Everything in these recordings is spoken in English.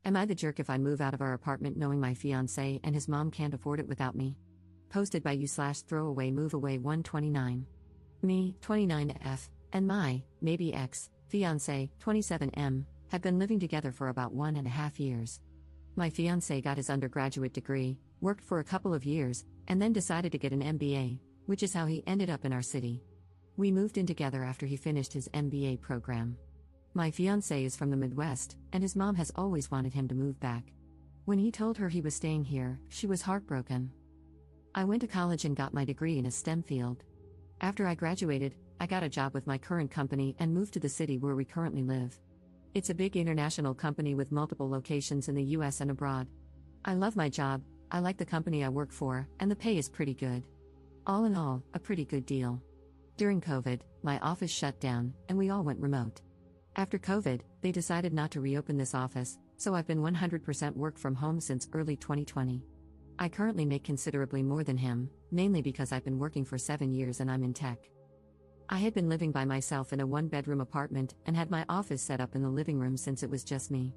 Am I the jerk if I move out of our apartment knowing my fiancé and his mom can't afford it without me? Posted by you/throwaway move away 129. Me, 29F, and my, maybe ex, fiancé, 27M, have been living together for about 1.5 years. My fiancé got his undergraduate degree, worked for a couple of years, and then decided to get an MBA, which is how he ended up in our city. We moved in together after he finished his MBA program. My fiancé is from the Midwest, and his mom has always wanted him to move back. When he told her he was staying here, she was heartbroken. I went to college and got my degree in a STEM field. After I graduated, I got a job with my current company and moved to the city where we currently live. It's a big international company with multiple locations in the US and abroad. I love my job, I like the company I work for, and the pay is pretty good. All in all, a pretty good deal. During COVID, my office shut down, and we all went remote. After COVID, they decided not to reopen this office, so I've been 100% work from home since early 2020. I currently make considerably more than him, mainly because I've been working for 7 years and I'm in tech. I had been living by myself in a 1-bedroom apartment and had my office set up in the living room since it was just me.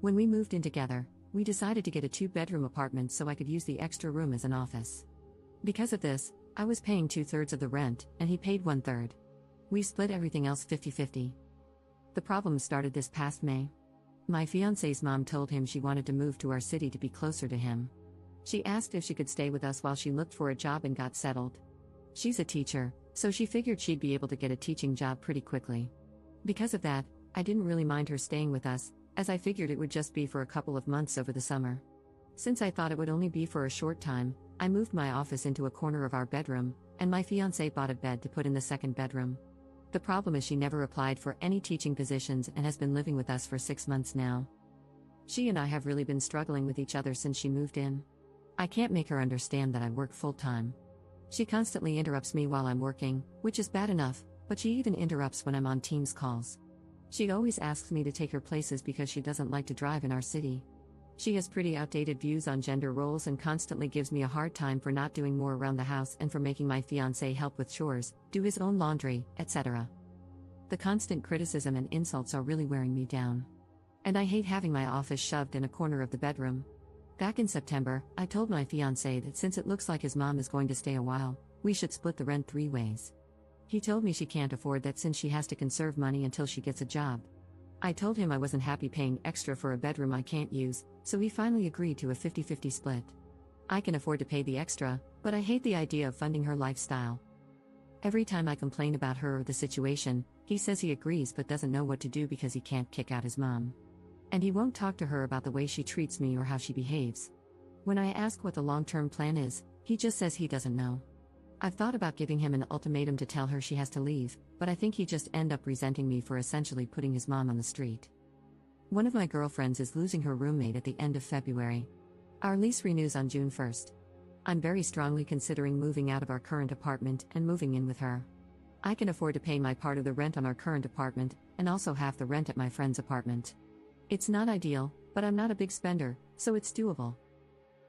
When we moved in together, we decided to get a 2-bedroom apartment so I could use the extra room as an office. Because of this, I was paying 2/3 of the rent, and he paid 1/3. We split everything else 50-50. The problem started this past May. My fiancé's mom told him she wanted to move to our city to be closer to him. She asked if she could stay with us while she looked for a job and got settled. She's a teacher, so she figured she'd be able to get a teaching job pretty quickly. Because of that, I didn't really mind her staying with us, as I figured it would just be for a couple of months over the summer. Since I thought it would only be for a short time, I moved my office into a corner of our bedroom, and my fiancé bought a bed to put in the second bedroom. The problem is she never applied for any teaching positions and has been living with us for 6 months now. She and I have really been struggling with each other since she moved in. I can't make her understand that I work full-time. She constantly interrupts me while I'm working, which is bad enough, but she even interrupts when I'm on Teams calls. She always asks me to take her places because she doesn't like to drive in our city. She has pretty outdated views on gender roles and constantly gives me a hard time for not doing more around the house and for making my fiancé help with chores, do his own laundry, etc. The constant criticism and insults are really wearing me down. And I hate having my office shoved in a corner of the bedroom. Back in September, I told my fiancé that since it looks like his mom is going to stay a while, we should split the rent 3 ways. He told me she can't afford that since she has to conserve money until she gets a job. I told him I wasn't happy paying extra for a bedroom I can't use, so he finally agreed to a 50-50 split. I can afford to pay the extra, but I hate the idea of funding her lifestyle. Every time I complain about her or the situation, he says he agrees but doesn't know what to do because he can't kick out his mom. And he won't talk to her about the way she treats me or how she behaves. When I ask what the long-term plan is, he just says he doesn't know. I've thought about giving him an ultimatum to tell her she has to leave, but I think he'd just end up resenting me for essentially putting his mom on the street. One of my girlfriends is losing her roommate at the end of February. Our lease renews on June 1st. I'm very strongly considering moving out of our current apartment and moving in with her. I can afford to pay my part of the rent on our current apartment, and also half the rent at my friend's apartment. It's not ideal, but I'm not a big spender, so it's doable.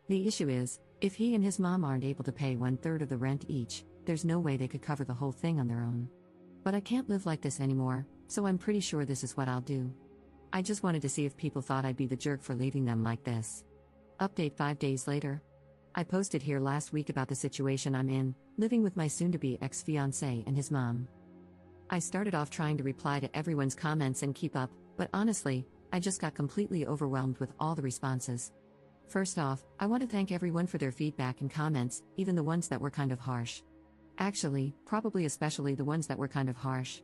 The issue is, if he and his mom aren't able to pay 1/3 of the rent each, there's no way they could cover the whole thing on their own. But I can't live like this anymore, so I'm pretty sure this is what I'll do. I just wanted to see if people thought I'd be the jerk for leaving them like this. Update 5 days later. I posted here last week about the situation I'm in, living with my soon-to-be ex-fiancé and his mom. I started off trying to reply to everyone's comments and keep up, but honestly, I just got completely overwhelmed with all the responses. First off, I want to thank everyone for their feedback and comments, even the ones that were kind of harsh. Actually, probably especially the ones that were kind of harsh.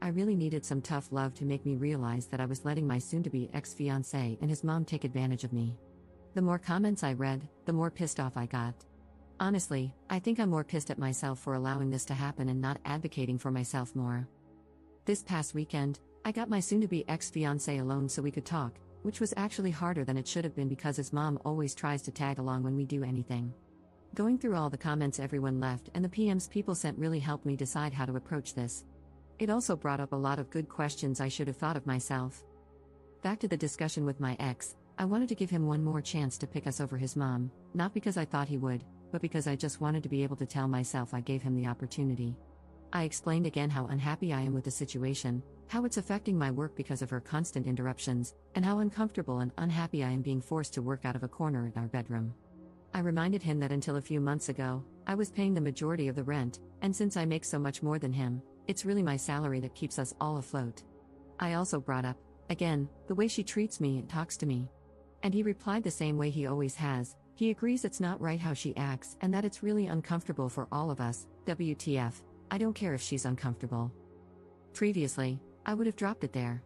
I really needed some tough love to make me realize that I was letting my soon-to-be ex-fiancé and his mom take advantage of me. The more comments I read, the more pissed off I got. Honestly, I think I'm more pissed at myself for allowing this to happen and not advocating for myself more. This past weekend, I got my soon-to-be ex-fiancé alone so we could talk, which was actually harder than it should have been because his mom always tries to tag along when we do anything. Going through all the comments everyone left and the PMs people sent really helped me decide how to approach this. It also brought up a lot of good questions I should have thought of myself. Back to the discussion with my ex, I wanted to give him one more chance to pick us over his mom, not because I thought he would, but because I just wanted to be able to tell myself I gave him the opportunity. I explained again how unhappy I am with the situation, how it's affecting my work because of her constant interruptions, and how uncomfortable and unhappy I am being forced to work out of a corner in our bedroom. I reminded him that until a few months ago, I was paying the majority of the rent, and since I make so much more than him, it's really my salary that keeps us all afloat. I also brought up, again, the way she treats me and talks to me. And he replied the same way he always has. He agrees it's not right how she acts and that it's really uncomfortable for all of us. WTF, I don't care if she's uncomfortable. Previously, I would have dropped it there.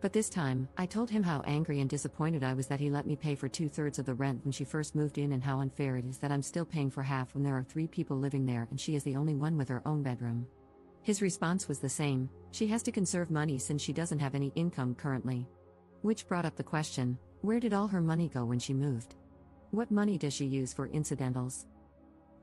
But this time, I told him how angry and disappointed I was that he let me pay for 2/3 of the rent when she first moved in and how unfair it is that I'm still paying for half when there are 3 people living there and she is the only one with her own bedroom. His response was the same: she has to conserve money since she doesn't have any income currently. Which brought up the question, where did all her money go when she moved? What money does she use for incidentals?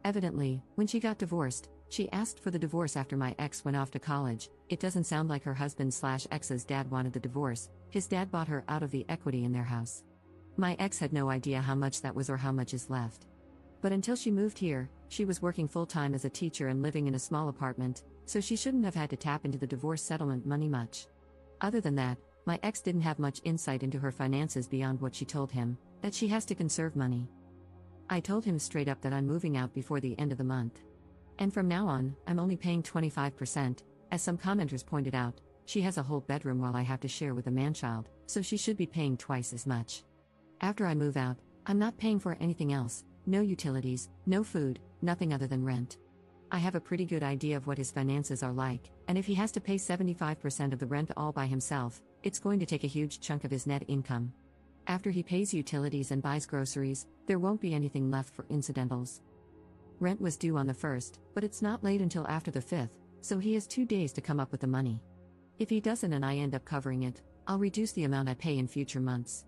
Evidently, when she got divorced, she asked for the divorce after my ex went off to college. It doesn't sound like her husband/ex's dad wanted the divorce. His dad bought her out of the equity in their house. My ex had no idea how much that was or how much is left. But until she moved here, she was working full-time as a teacher and living in a small apartment, so she shouldn't have had to tap into the divorce settlement money much. Other than that, my ex didn't have much insight into her finances beyond what she told him, that she has to conserve money. I told him straight up that I'm moving out before the end of the month. And from now on, I'm only paying 25%, as some commenters pointed out. She has a whole bedroom while I have to share with a man-child, so she should be paying twice as much. After I move out, I'm not paying for anything else, no utilities, no food, nothing other than rent. I have a pretty good idea of what his finances are like, and if he has to pay 75% of the rent all by himself, it's going to take a huge chunk of his net income. After he pays utilities and buys groceries, there won't be anything left for incidentals. Rent was due on the 1st, but it's not late until after the 5th, so he has 2 days to come up with the money. If he doesn't and I end up covering it, I'll reduce the amount I pay in future months.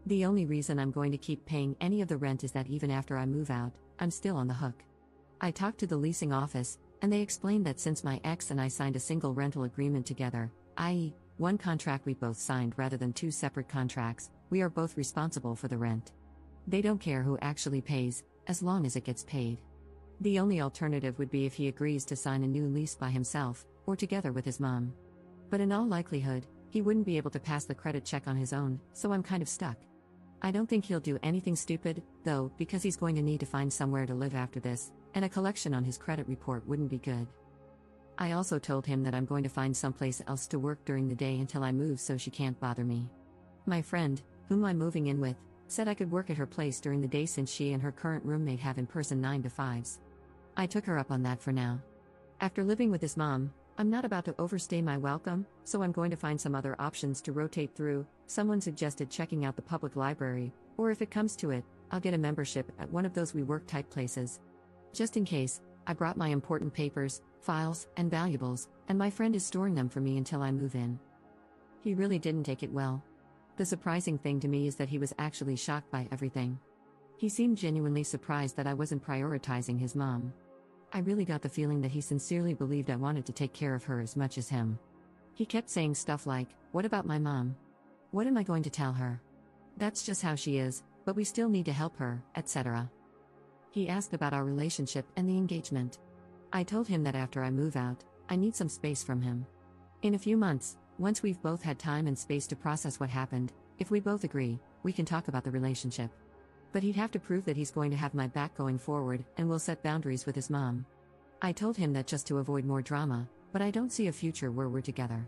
The only reason I'm going to keep paying any of the rent is that even after I move out, I'm still on the hook. I talked to the leasing office, and they explained that since my ex and I signed a single rental agreement together, i.e., one contract we both signed rather than 2 separate contracts, we are both responsible for the rent. They don't care who actually pays, as long as it gets paid. The only alternative would be if he agrees to sign a new lease by himself, or together with his mom. But in all likelihood, he wouldn't be able to pass the credit check on his own, so I'm kind of stuck. I don't think he'll do anything stupid, though, because he's going to need to find somewhere to live after this, and a collection on his credit report wouldn't be good. I also told him that I'm going to find someplace else to work during the day until I move so she can't bother me. My friend, whom I'm moving in with, said I could work at her place during the day since she and her current roommate have in-person 9 to 5s. I took her up on that for now. After living with his mom, I'm not about to overstay my welcome, so I'm going to find some other options to rotate through. Someone suggested checking out the public library, or if it comes to it, I'll get a membership at one of those WeWork type places. Just in case, I brought my important papers, files, and valuables, and my friend is storing them for me until I move in. He really didn't take it well. The surprising thing to me is that he was actually shocked by everything. He seemed genuinely surprised that I wasn't prioritizing his mom. I really got the feeling that he sincerely believed I wanted to take care of her as much as him. He kept saying stuff like, "What about my mom? What am I going to tell her? That's just how she is, but we still need to help her," etc. He asked about our relationship and the engagement. I told him that after I move out, I need some space from him. In a few months, once we've both had time and space to process what happened, if we both agree, we can talk about the relationship. But he'd have to prove that he's going to have my back going forward and will set boundaries with his mom. I told him that just to avoid more drama, but I don't see a future where we're together.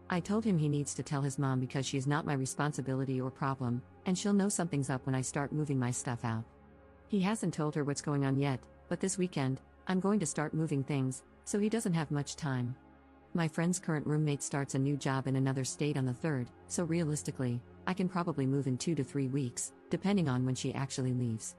I told him he needs to tell his mom because she's not my responsibility or problem, and she'll know something's up when I start moving my stuff out. He hasn't told her what's going on yet, but this weekend, I'm going to start moving things, so he doesn't have much time. My friend's current roommate starts a new job in another state on the 3rd, so realistically, I can probably move in 2 to 3 weeks, depending on when she actually leaves.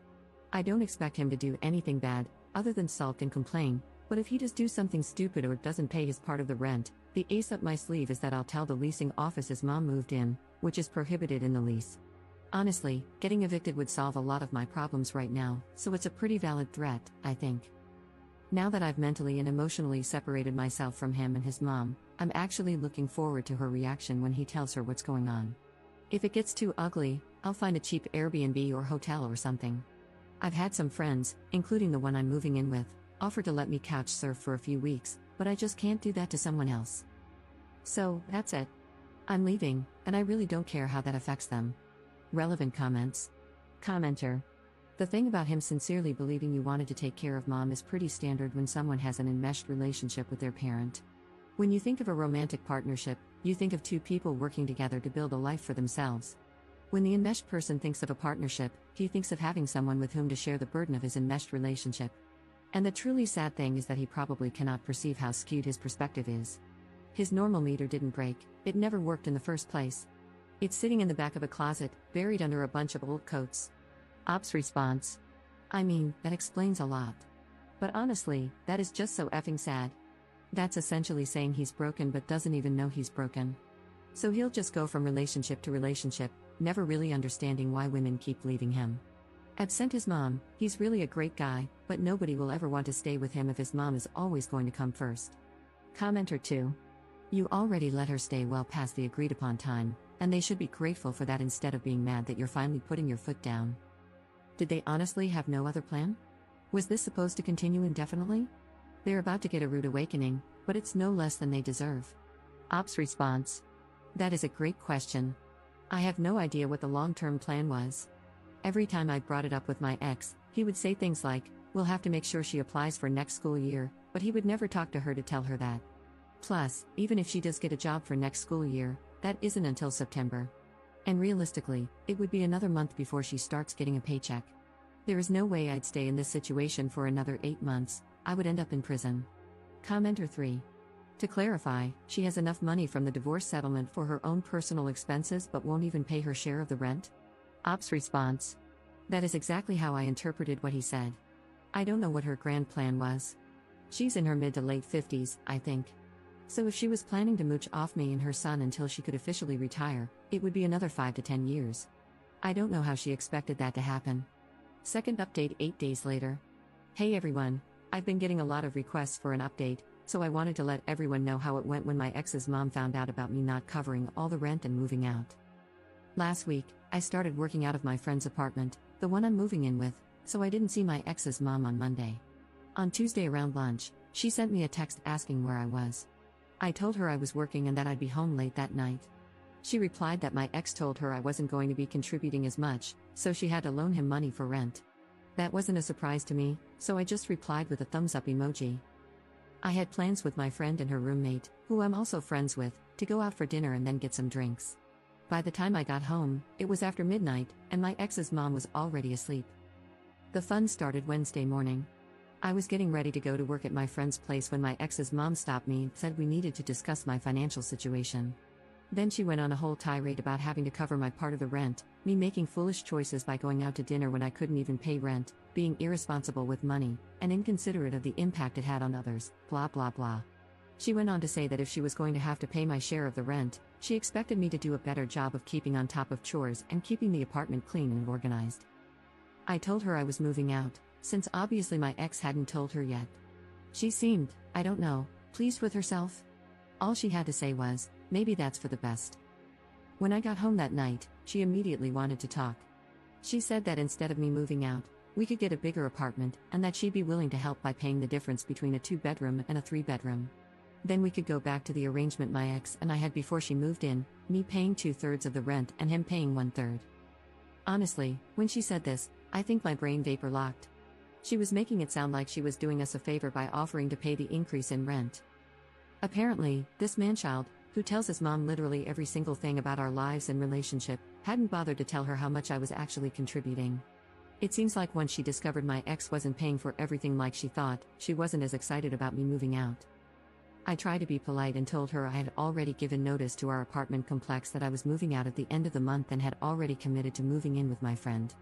I don't expect him to do anything bad, other than sulk and complain, but if he does do something stupid or doesn't pay his part of the rent, the ace up my sleeve is that I'll tell the leasing office his mom moved in, which is prohibited in the lease. Honestly, getting evicted would solve a lot of my problems right now, so it's a pretty valid threat, I think. Now that I've mentally and emotionally separated myself from him and his mom, I'm actually looking forward to her reaction when he tells her what's going on. If it gets too ugly, I'll find a cheap Airbnb or hotel or something. I've had some friends, including the one I'm moving in with, offer to let me couch surf for a few weeks, but I just can't do that to someone else. So, that's it. I'm leaving, and I really don't care how that affects them. Relevant comments. Commenter. The thing about him sincerely believing you wanted to take care of mom is pretty standard when someone has an enmeshed relationship with their parent. When you think of a romantic partnership, you think of two people working together to build a life for themselves. When the enmeshed person thinks of a partnership, he thinks of having someone with whom to share the burden of his enmeshed relationship. And the truly sad thing is that he probably cannot perceive how skewed his perspective is. His normal meter didn't break, it never worked in the first place. It's sitting in the back of a closet, buried under a bunch of old coats. Ops response. I mean, that explains a lot. But honestly, that is just so effing sad. That's essentially saying he's broken but doesn't even know he's broken. So he'll just go from relationship to relationship, never really understanding why women keep leaving him. Absent his mom, he's really a great guy, but nobody will ever want to stay with him if his mom is always going to come first. Commenter 2. You already let her stay well past the agreed upon time, and they should be grateful for that instead of being mad that you're finally putting your foot down. Did they honestly have no other plan? Was this supposed to continue indefinitely? They're about to get a rude awakening, but it's no less than they deserve. Ops response. That is a great question. I have no idea what the long-term plan was. Every time I brought it up with my ex, he would say things like, we'll have to make sure she applies for next school year, but he would never talk to her to tell her that. Plus, even if she does get a job for next school year, that isn't until September. And realistically, it would be another month before she starts getting a paycheck. There is no way I'd stay in this situation for another 8 months, I would end up in prison. Commenter 3. To clarify, she has enough money from the divorce settlement for her own personal expenses but won't even pay her share of the rent? Ops response. That is exactly how I interpreted what he said. I don't know what her grand plan was. She's in her mid to late 50s, I think. So if she was planning to mooch off me and her son until she could officially retire, it would be another 5 to 10 years. I don't know how she expected that to happen. Second update 8 days later. Hey everyone, I've been getting a lot of requests for an update, so I wanted to let everyone know how it went when my ex's mom found out about me not covering all the rent and moving out. Last week, I started working out of my friend's apartment, the one I'm moving in with, so I didn't see my ex's mom on Monday. On Tuesday around lunch, she sent me a text asking where I was. I told her I was working and that I'd be home late that night. She replied that my ex told her I wasn't going to be contributing as much, so she had to loan him money for rent. That wasn't a surprise to me, so I just replied with a thumbs up emoji. I had plans with my friend and her roommate, who I'm also friends with, to go out for dinner and then get some drinks. By the time I got home, it was after midnight, and my ex's mom was already asleep. The fun started Wednesday morning. I was getting ready to go to work at my friend's place when my ex's mom stopped me and said we needed to discuss my financial situation. Then she went on a whole tirade about having to cover my part of the rent, me making foolish choices by going out to dinner when I couldn't even pay rent, being irresponsible with money, and inconsiderate of the impact it had on others, blah blah blah. She went on to say that if she was going to have to pay my share of the rent, she expected me to do a better job of keeping on top of chores and keeping the apartment clean and organized. I told her I was moving out, since obviously my ex hadn't told her yet. She seemed, I don't know, pleased with herself. All she had to say was, maybe that's for the best. When I got home that night, she immediately wanted to talk. She said that instead of me moving out, we could get a bigger apartment, and that she'd be willing to help by paying the difference between a 2-bedroom and a 3-bedroom. Then we could go back to the arrangement my ex and I had before she moved in, me paying 2/3 of the rent and him paying 1/3. Honestly, when she said this, I think my brain vapor locked. She was making it sound like she was doing us a favor by offering to pay the increase in rent. Apparently, this manchild, who tells his mom literally every single thing about our lives and relationship, hadn't bothered to tell her how much I was actually contributing. It seems like once she discovered my ex wasn't paying for everything like she thought, she wasn't as excited about me moving out. I tried to be polite and told her I had already given notice to our apartment complex that I was moving out at the end of the month and had already committed to moving in with my friend.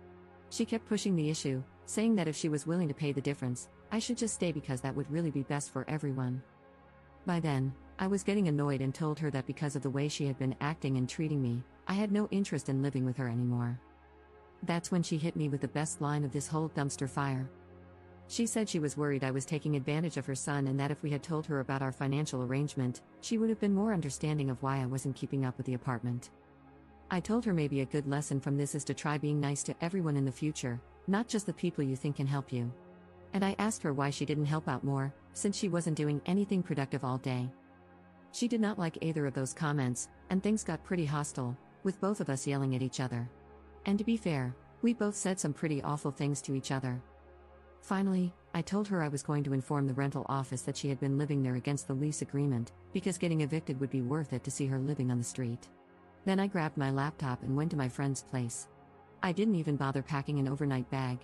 She kept pushing the issue, saying that if she was willing to pay the difference, I should just stay because that would really be best for everyone. By then, I was getting annoyed and told her that because of the way she had been acting and treating me, I had no interest in living with her anymore. That's when she hit me with the best line of this whole dumpster fire. She said she was worried I was taking advantage of her son and that if we had told her about our financial arrangement, she would have been more understanding of why I wasn't keeping up with the apartment. I told her maybe a good lesson from this is to try being nice to everyone in the future, not just the people you think can help you. and I asked her why she didn't help out more, since she wasn't doing anything productive all day. She did not like either of those comments, and things got pretty hostile, with both of us yelling at each other. And to be fair, we both said some pretty awful things to each other. Finally, I told her I was going to inform the rental office that she had been living there against the lease agreement, because getting evicted would be worth it to see her living on the street. Then I grabbed my laptop and went to my friend's place. I didn't even bother packing an overnight bag.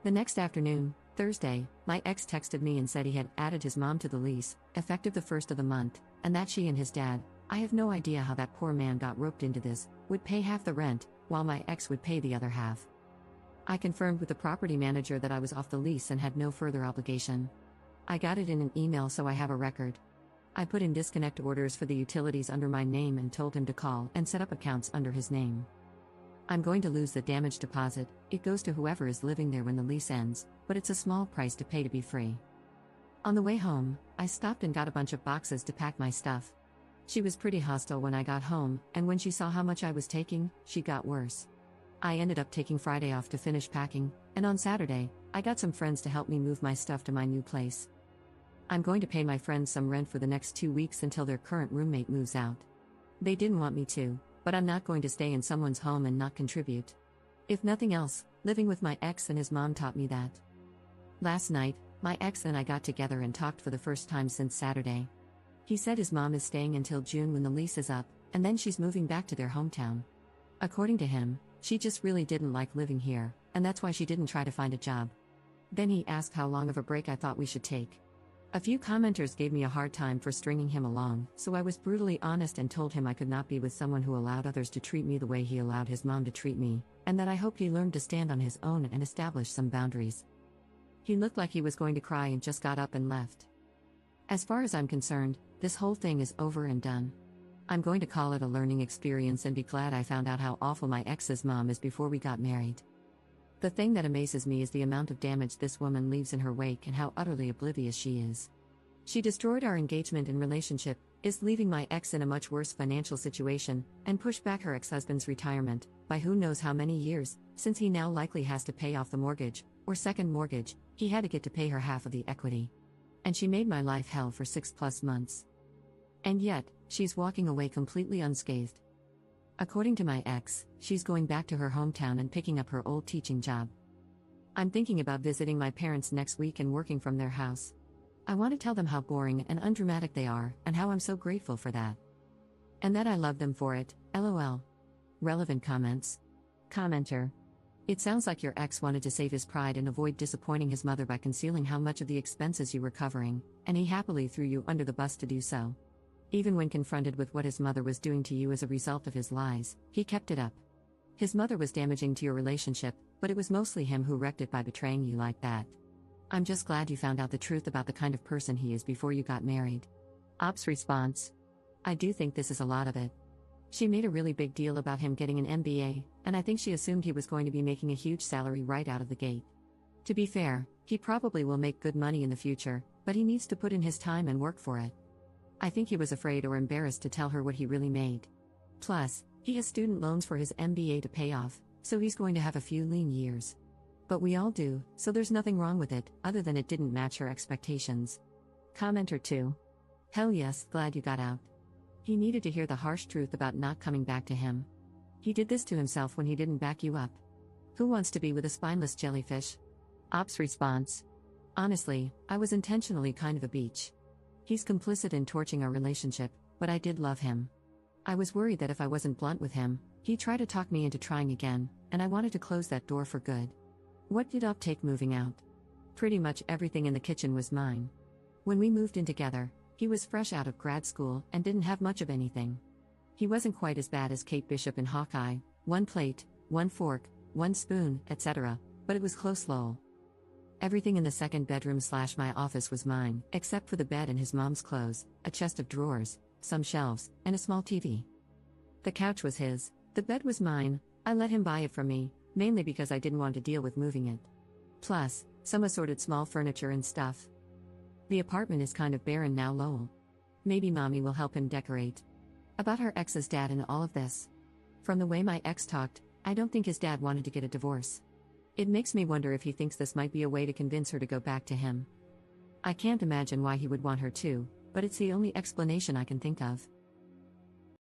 The next afternoon, Thursday, my ex texted me and said he had added his mom to the lease, effective the first of the month, and that she and his dad, I have no idea how that poor man got roped into this, would pay half the rent, while my ex would pay the other half. I confirmed with the property manager that I was off the lease and had no further obligation. I got it in an email, so I have a record. I put in disconnect orders for the utilities under my name and told him to call and set up accounts under his name. I'm going to lose the damage deposit. It goes to whoever is living there when the lease ends, but it's a small price to pay to be free. On the way home, I stopped and got a bunch of boxes to pack my stuff. She was pretty hostile when I got home, and when she saw how much I was taking, she got worse. I ended up taking Friday off to finish packing, and on Saturday, I got some friends to help me move my stuff to my new place. I'm going to pay my friends some rent for the next 2 weeks until their current roommate moves out. They didn't want me to, but I'm not going to stay in someone's home and not contribute. If nothing else, living with my ex and his mom taught me that. Last night, my ex and I got together and talked for the first time since Saturday. He said his mom is staying until June when the lease is up, and then she's moving back to their hometown. According to him, she just really didn't like living here, and that's why she didn't try to find a job. Then he asked how long of a break I thought we should take. A few commenters gave me a hard time for stringing him along, so I was brutally honest and told him I could not be with someone who allowed others to treat me the way he allowed his mom to treat me, and that I hoped he learned to stand on his own and establish some boundaries. He looked like he was going to cry and just got up and left. As far as I'm concerned, this whole thing is over and done. I'm going to call it a learning experience and be glad I found out how awful my ex's mom is before we got married. The thing that amazes me is the amount of damage this woman leaves in her wake and how utterly oblivious she is. She destroyed our engagement and relationship, is leaving my ex in a much worse financial situation, and pushed back her ex-husband's retirement, by who knows how many years, since he now likely has to pay off the mortgage, or second mortgage, he had to get to pay her half of the equity. And she made my life hell for 6+ months. And yet, she's walking away completely unscathed. According to my ex, she's going back to her hometown and picking up her old teaching job. I'm thinking about visiting my parents next week and working from their house. I want to tell them how boring and undramatic they are, and how I'm so grateful for that. And that I love them for it, lol. Relevant comments. Commenter. It sounds like your ex wanted to save his pride and avoid disappointing his mother by concealing how much of the expenses you were covering, and he happily threw you under the bus to do so. Even when confronted with what his mother was doing to you as a result of his lies, he kept it up. His mother was damaging to your relationship, but it was mostly him who wrecked it by betraying you like that. I'm just glad you found out the truth about the kind of person he is before you got married. Ops response. I do think this is a lot of it. She made a really big deal about him getting an MBA, and I think she assumed he was going to be making a huge salary right out of the gate. To be fair, he probably will make good money in the future, but he needs to put in his time and work for it. I think he was afraid or embarrassed to tell her what he really made. Plus, he has student loans for his MBA to pay off, so he's going to have a few lean years. But we all do, so there's nothing wrong with it, other than it didn't match her expectations. Commenter 2. Hell yes, glad you got out. He needed to hear the harsh truth about not coming back to him. He did this to himself when he didn't back you up. Who wants to be with a spineless jellyfish? Ops response. Honestly, I was intentionally kind of a beach. He's complicit in torching our relationship, but I did love him. I was worried that if I wasn't blunt with him, he'd try to talk me into trying again, and I wanted to close that door for good. What did Op take moving out? Pretty much everything in the kitchen was mine. When we moved in together, he was fresh out of grad school and didn't have much of anything. He wasn't quite as bad as Kate Bishop in Hawkeye, 1 plate, 1 fork, 1 spoon, etc., but it was close lol. Everything in the second bedroom/my office was mine, except for the bed and his mom's clothes, a chest of drawers, some shelves, and a small TV. The couch was his, the bed was mine. I let him buy it from me, mainly because I didn't want to deal with moving it. Plus, some assorted small furniture and stuff. The apartment is kind of barren now lol. Maybe mommy will help him decorate. About her ex's dad and all of this. From the way my ex talked, I don't think his dad wanted to get a divorce. It makes me wonder if he thinks this might be a way to convince her to go back to him. I can't imagine why he would want her to, but it's the only explanation I can think of.